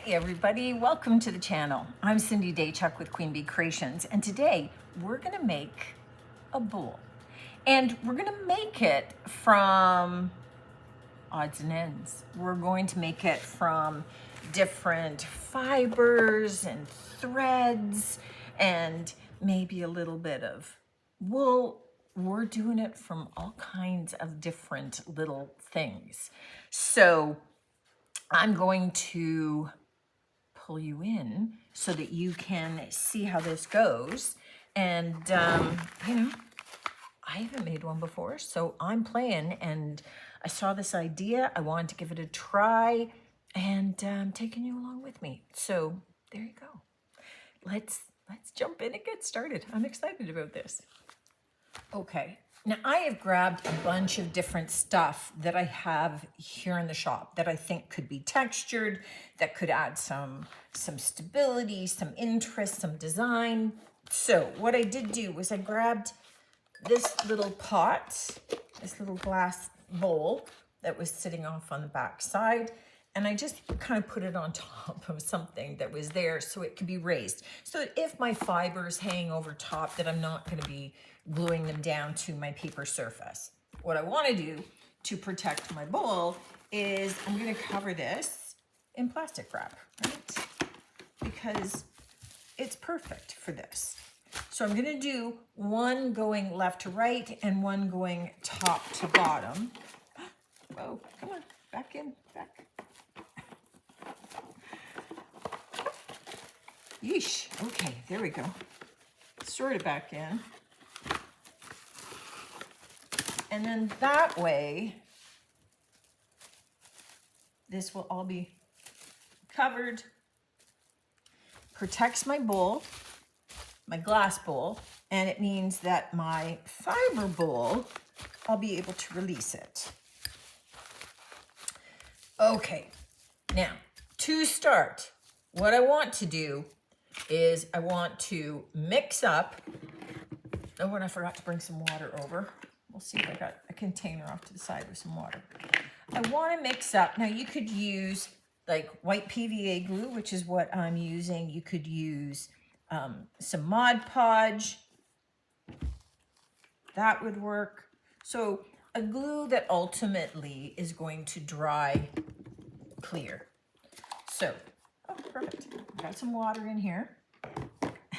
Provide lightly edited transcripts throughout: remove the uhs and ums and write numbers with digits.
Hey everybody, welcome to the channel. I'm Cindy Daychuck with Queen Bee Creations, and today we're gonna make a bowl. And we're gonna make it from odds and ends. We're going to make it from different fibers and threads and maybe a little bit of wool. We're doing it from all kinds of different little things. So I'm going to pull you in so that you can see how this goes. And, you know, I haven't made one before, so I'm playing, and I saw this idea. I wanted to give it a try, and I'm taking you along with me. So there you go. Let's jump in and get started. I'm excited about this. Okay, now I have grabbed a bunch of different stuff that I have here in the shop that I think could be textured, that could add some stability, some interest, some design. So what I did do was I grabbed this little pot, this little glass bowl that was sitting off on the back side, and I just kind of put it on top of something that was there so it could be raised. So that if my fibers hang over top, that I'm not going to be gluing them down to my paper surface. What I want to do to protect my bowl is I'm going to cover this in plastic wrap, right? Because it's perfect for this. So I'm going to do one going left to right and one going top to bottom. Whoa, come on, back in, back. Yeesh, okay, there we go. Sort it back in. And then that way, this will all be covered, protects my bowl, my glass bowl, and it means that my fiber bowl, I'll be able to release it. Okay, now to start, what I want to do is I want to mix up, oh, and I forgot to bring some water over. We'll see if I got a container off to the side with some water. I want to mix up, now you could use like white PVA glue, which is what I'm using. You could use some Mod Podge. That would work. So a glue that ultimately is going to dry clear. So, oh, perfect. Got some water in here.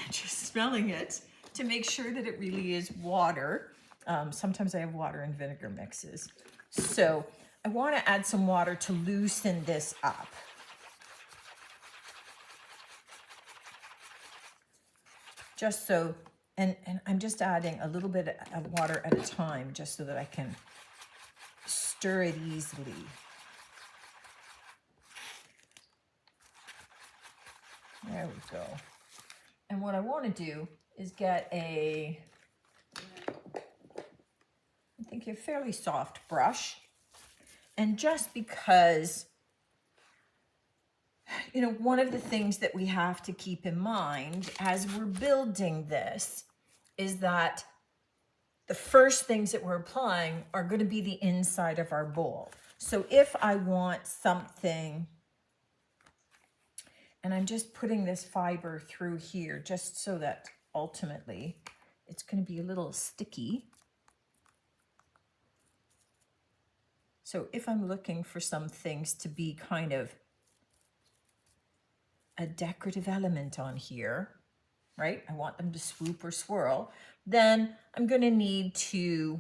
Just smelling it to make sure that it really is water. Sometimes I have water and vinegar mixes. So I want to add some water to loosen this up. Just so, and I'm just adding a little bit of water at a time just so that I can stir it easily. There we go. And what I want to do is get I think a fairly soft brush. And just because, you know, one of the things that we have to keep in mind as we're building this is that the first things that we're applying are going to be the inside of our bowl. So if I want something, and I'm just putting this fiber through here just so that ultimately it's going to be a little sticky. So if I'm looking for some things to be kind of a decorative element on here, right? I want them to swoop or swirl. Then I'm going to need to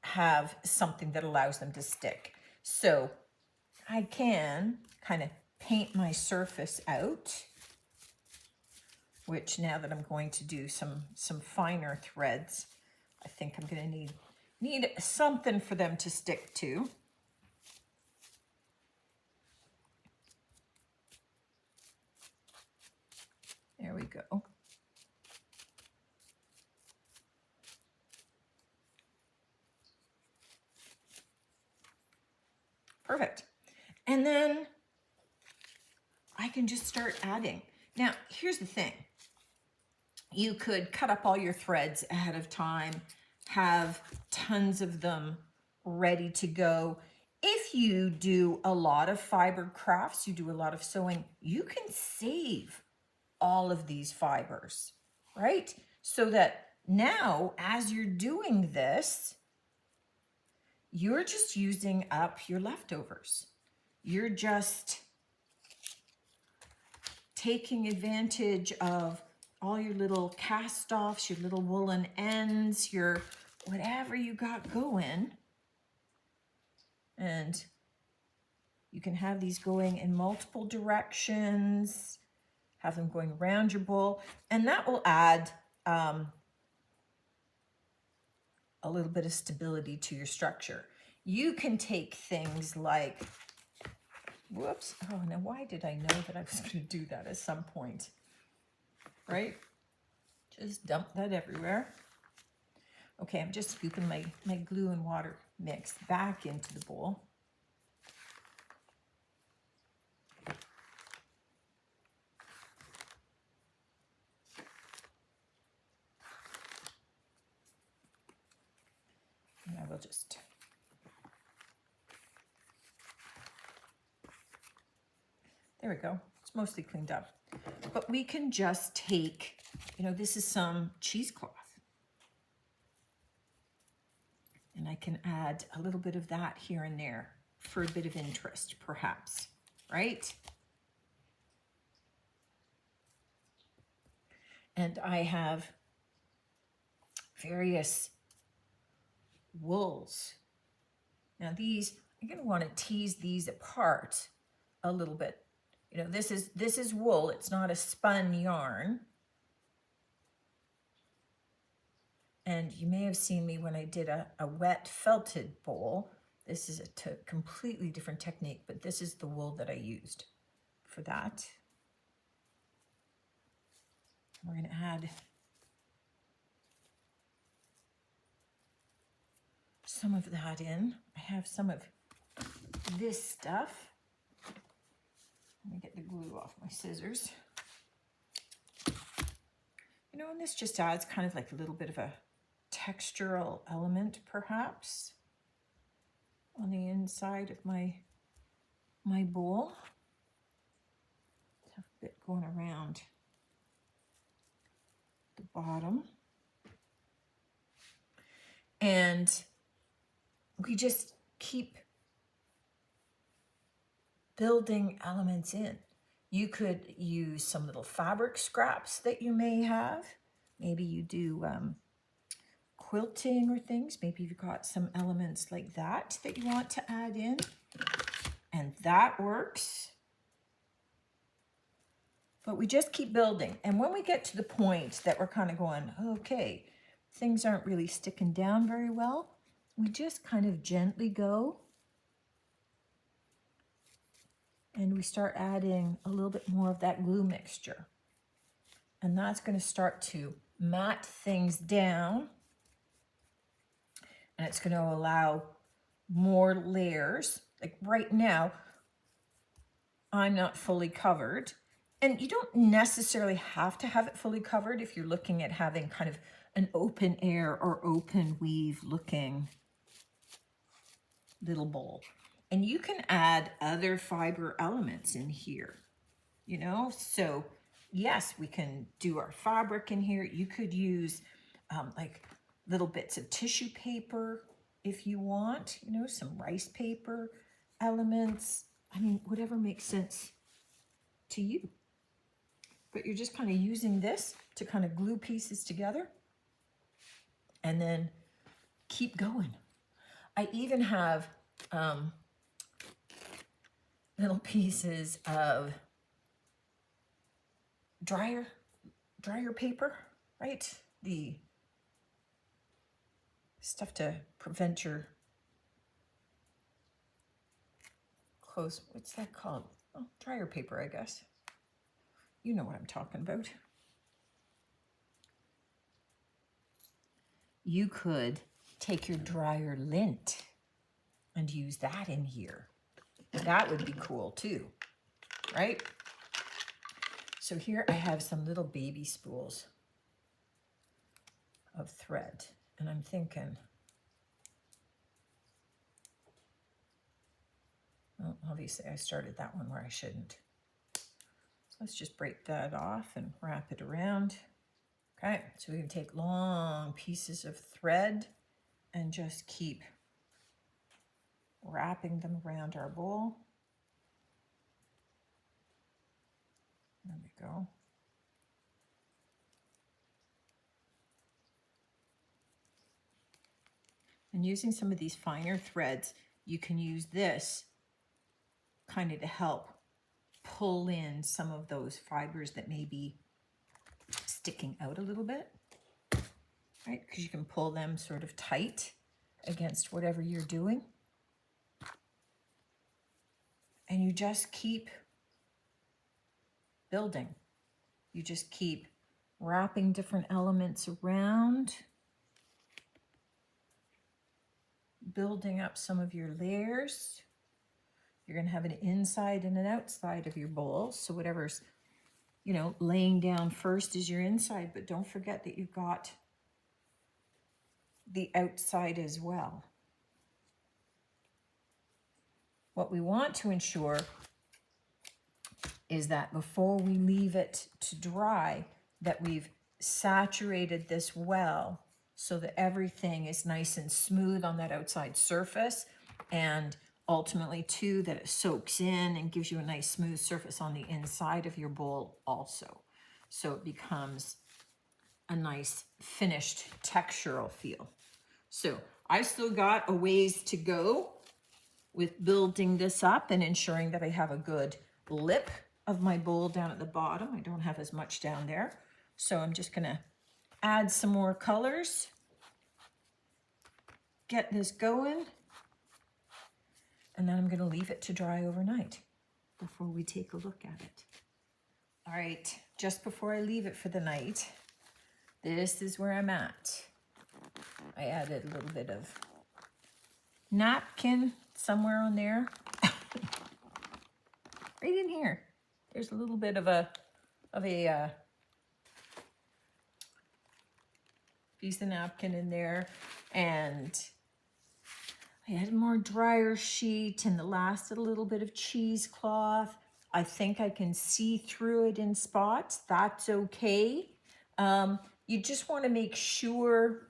have something that allows them to stick. So I can kind of paint my surface out, which now that I'm going to do some finer threads, I think I'm going to need something for them to stick to. There we go. Perfect. And then I can just start adding. Now, here's the thing. You could cut up all your threads ahead of time, have tons of them ready to go. If you do a lot of fiber crafts, you do a lot of sewing, you can save all of these fibers, right? So that now, as you're doing this, you're just using up your leftovers. You're just taking advantage of all your little cast-offs, your little woolen ends, your whatever you got going. And you can have these going in multiple directions, have them going around your bowl, and that will add a little bit of stability to your structure. You can take things like, whoops, oh, now why did I know that I was going to do that at some point, right? Just dump that everywhere. Okay, I'm just scooping my glue and water mix back into the bowl. And I will just there we go. It's mostly cleaned up. But we can just take, you know, this is some cheesecloth. And I can add a little bit of that here and there for a bit of interest, perhaps, right? And I have various wools. Now these, I'm going to want to tease these apart a little bit. You know, this is wool. It's not a spun yarn. And you may have seen me when I did a wet felted bowl. This is a completely different technique, but this is the wool that I used for that. We're going to add some of that in. I have some of this stuff. Let me get the glue off my scissors. You know, and this just adds kind of like a little bit of a textural element, perhaps, on the inside of my bowl. Have a bit going around the bottom. And we just keep building elements in. You could use some little fabric scraps that you may have. Maybe you do quilting or things. Maybe you've got some elements like that that you want to add in, and that works. But we just keep building. And when we get to the point that we're kind of going, okay, things aren't really sticking down very well, we just kind of gently go and we start adding a little bit more of that glue mixture. And that's going to start to mat things down. And it's going to allow more layers. Like right now, I'm not fully covered. And you don't necessarily have to have it fully covered if you're looking at having kind of an open air or open weave looking little bowl. And you can add other fiber elements in here, you know? So yes, we can do our fabric in here. You could use like little bits of tissue paper if you want, you know, some rice paper elements. I mean, whatever makes sense to you. But you're just kind of using this to kind of glue pieces together and then keep going. I even have little pieces of dryer paper, right? The stuff to prevent your clothes. What's that called? Oh, dryer paper, I guess. You know what I'm talking about. You could take your dryer lint and use that in here. That would be cool too, right? So here I have some little baby spools of thread, and I'm thinking, Well, obviously I started that one where I shouldn't. So let's just break that off and wrap it around. Okay, so we can take long pieces of thread and just keep wrapping them around our bowl. There we go. And using some of these finer threads, you can use this kind of to help pull in some of those fibers that may be sticking out a little bit, right? Because you can pull them sort of tight against whatever you're doing. And you just keep building. You just keep wrapping different elements around, building up some of your layers. You're going to have an inside and an outside of your bowl. So whatever's, you know, laying down first is your inside, but don't forget that you've got the outside as well. What we want to ensure is that before we leave it to dry, that we've saturated this well so that everything is nice and smooth on that outside surface, and ultimately too that it soaks in and gives you a nice smooth surface on the inside of your bowl also. So it becomes a nice finished textural feel. So I've still got a ways to go with building this up and ensuring that I have a good lip of my bowl down at the bottom. I don't have as much down there. So I'm just gonna add some more colors, get this going, and then I'm gonna leave it to dry overnight before we take a look at it. All right, just before I leave it for the night, this is where I'm at. I added a little bit of napkin somewhere on there. Right in here. There's a little bit of a piece of napkin in there, and I added more dryer sheet, and the last a little bit of cheesecloth. I think I can see through it in spots. That's okay. You just want to make sure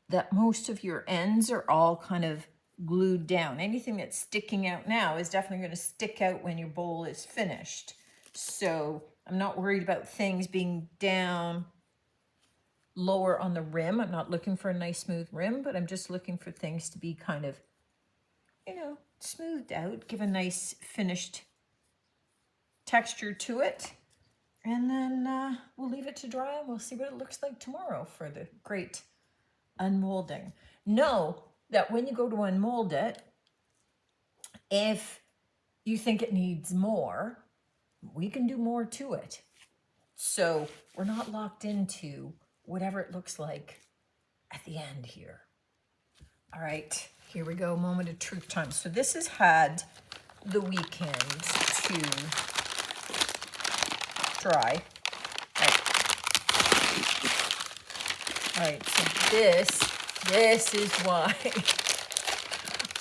that most of your ends are all kind of glued down. Anything that's sticking out now is definitely going to stick out when your bowl is finished. So I'm not worried about things being down lower on the rim. I'm not looking for a nice smooth rim, but I'm just looking for things to be kind of, you know, smoothed out, give a nice finished texture to it. And then we'll leave it to dry and we'll see what it looks like tomorrow for the great unmolding. Know that when you go to unmold it, if you think it needs more, we can do more to it. So we're not locked into whatever it looks like at the end here. All right, here we go, moment of truth time. So this has had the weekend to dry. All right, so this is why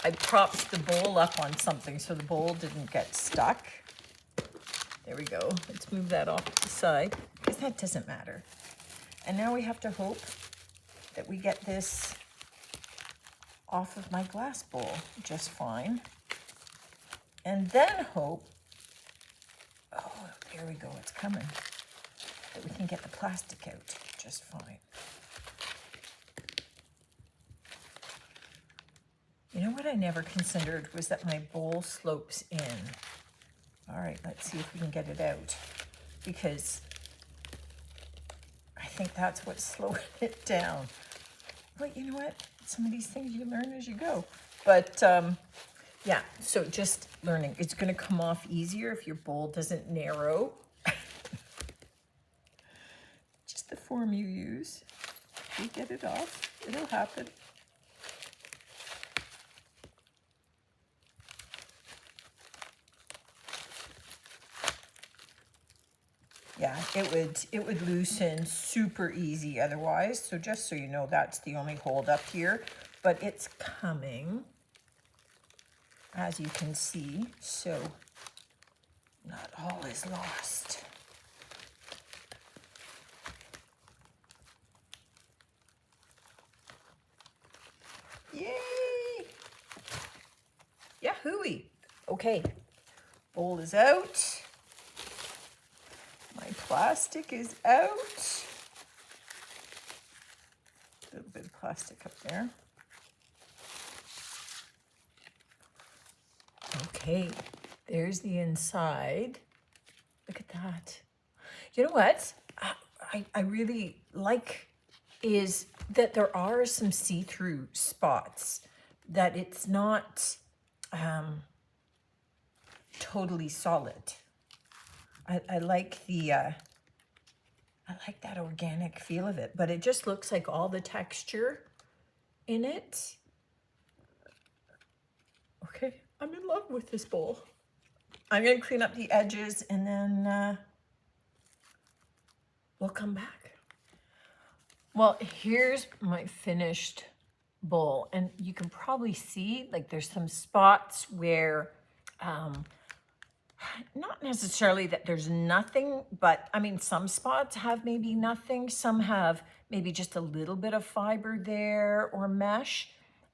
I propped the bowl up on something so the bowl didn't get stuck. There we go. Let's move that off to the side because that doesn't matter. And now we have to hope that we get this off of my glass bowl just fine. And then hope, oh, here we go, it's coming, that we can get the plastic out just fine. You know what I never considered was that my bowl slopes in. All right, let's see if we can get it out, because I think that's what's slowing it down. But you know what? Some of these things you learn as you go. But yeah, so just learning. It's going to come off easier if your bowl doesn't narrow. Just the form you use. You get it off. It'll happen. Yeah, it would loosen super easy otherwise. So just so you know, that's the only hold up here, but it's coming. as you can see, so not all is lost. Yay! Yahooey! Okay, bowl is out. My plastic is out. A little bit of plastic up there. Okay, there's the inside. Look at that. You know what I really like is that there are some see-through spots, that it's not totally solid. I like the I like that organic feel of it, but it just looks like all the texture in it. Okay, I'm in love with this bowl. I'm gonna clean up the edges and then we'll come back. Well, here's my finished bowl, and you can probably see like there's some spots where not necessarily that there's nothing, but I mean, some spots have maybe nothing. Some have maybe just a little bit of fiber there or mesh.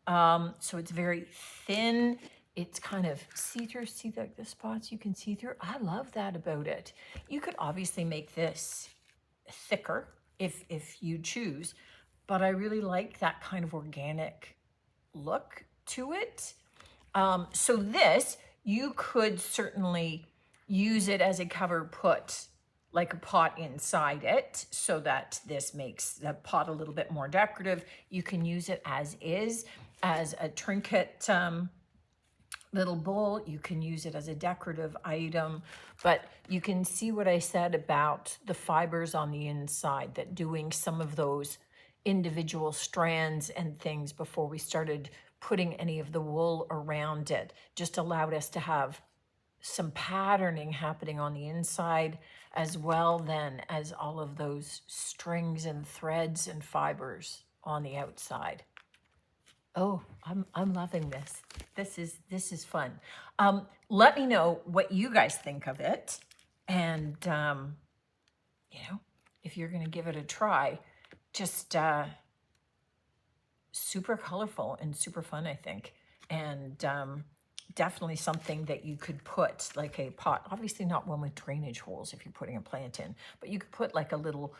So it's very thin. It's kind of see-through. See like the spots you can see through. I love that about it. You could obviously make this thicker if you choose, but I really like that kind of organic look to it. So this, you could certainly use it as a cover, put like a pot inside it so that this makes the pot a little bit more decorative. You can use it as is, as a trinket little bowl. You can use it as a decorative item, but you can see what I said about the fibers on the inside, that doing some of those individual strands and things before we started putting any of the wool around it just allowed us to have some patterning happening on the inside, as well then as all of those strings and threads and fibers on the outside. Oh, I'm loving this. This is fun. Let me know what you guys think of it, and you know, if you're gonna give it a try. Just super colorful and super fun, I think, and definitely something that you could put like a pot. Obviously not one with drainage holes if you're putting a plant in, but you could put like a little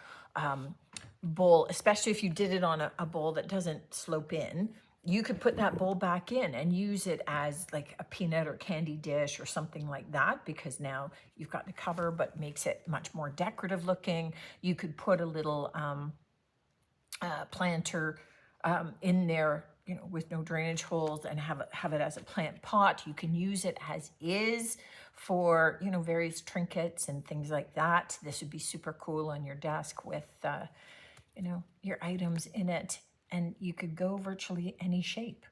bowl, especially if you did it on a bowl that doesn't slope in. You could put that bowl back in and use it as like a peanut or candy dish or something like that, because now you've got the cover, but makes it much more decorative looking. You could put a little planter in there, you know, with no drainage holes, and have it as a plant pot. You can use it as is for, you know, various trinkets and things like that. This would be super cool on your desk with, you know, your items in it, and you could go virtually any shape,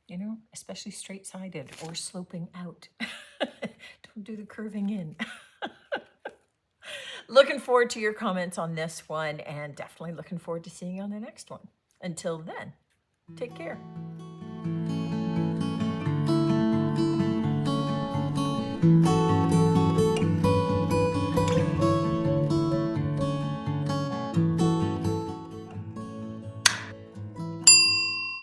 you know, especially straight-sided or sloping out. Don't do the curving in. Looking forward to your comments on this one, and definitely looking forward to seeing you on the next one. Until then, take care.